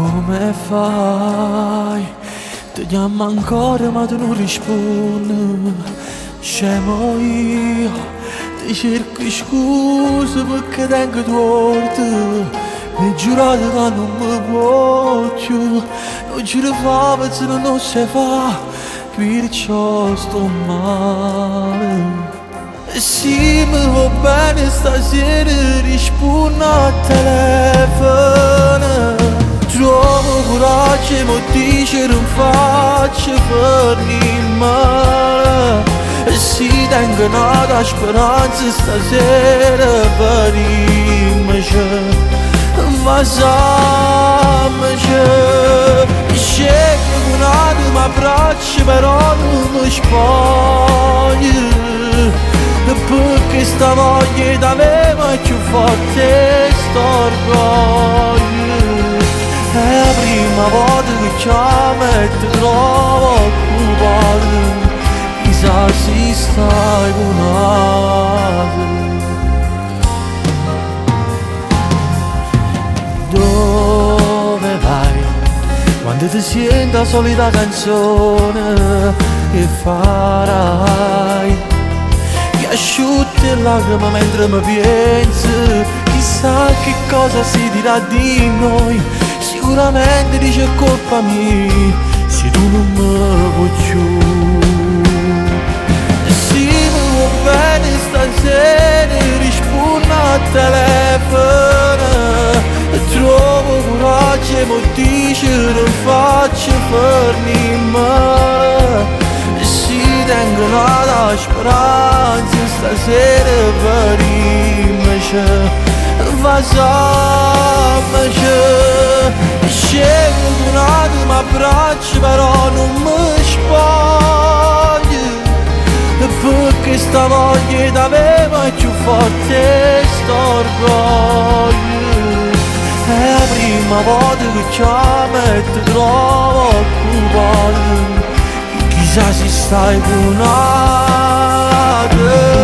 Come fai? Ti chiamo ancora ma tu non rispondi. Scemo io, ti cerco scuse perché tengo torto. Mi hai giurato che non mi voglio, non ci rifavo se non si fa, perciò sto male. Sì, mi va bene stasera, rispondo al telefono. Trovo coraggio e mi dice non faccio per male. Si tengo nata speranza stasera per immerci. Ma samci scegli un attimo abbraccio però non mi spoglio. Perché sta voglia d'aveva più forte st'orgoglio. È la prima volta che chiamo e ti trovo occupato. Chissà se stai con altri. Dove vai? Quando ti senti la solita canzone che farai? Asciutte lacrime mentre mi pensi. Chissà che cosa si dirà di noi. Sicuramente dice colpa mia se tu non mi vuoi più. Sì, mi va bene stasera, rispondo al telefono. Trovo coraggio e mi dice non faccio per niente. Tengo nata speranza stasera per immerci. Facciamoci. Scegli un attimo abbraccio però non mi spoglio. Perché sta voglia d'aveva più forte st'orgoglio. È la prima volta che chiamo e ti trovo occupato. Chissà se stai con altri.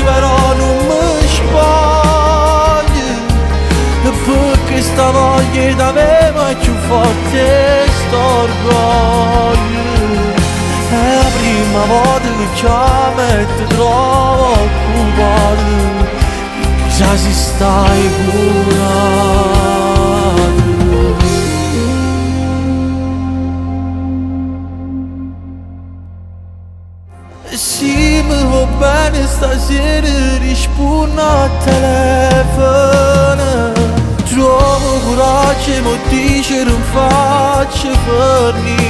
Però non mi spoglio. Perché sta voglia d'aveva più forte st'orgoglio. È la prima volta che chiamo e ti trovo occupato. Chissà se stai curato. Sì, mi va bene stasera, rispondo al telefono. Trovo coraggio e mi dice non faccio per niente.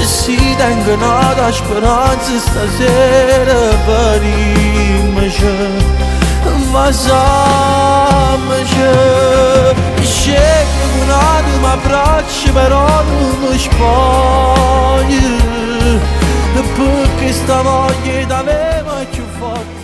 Si tengo nata speranza stasera per immerci. Ma samci scegli un attimo abbraccio però non mi spoglio. Perché sta voglia d'aveva più forte.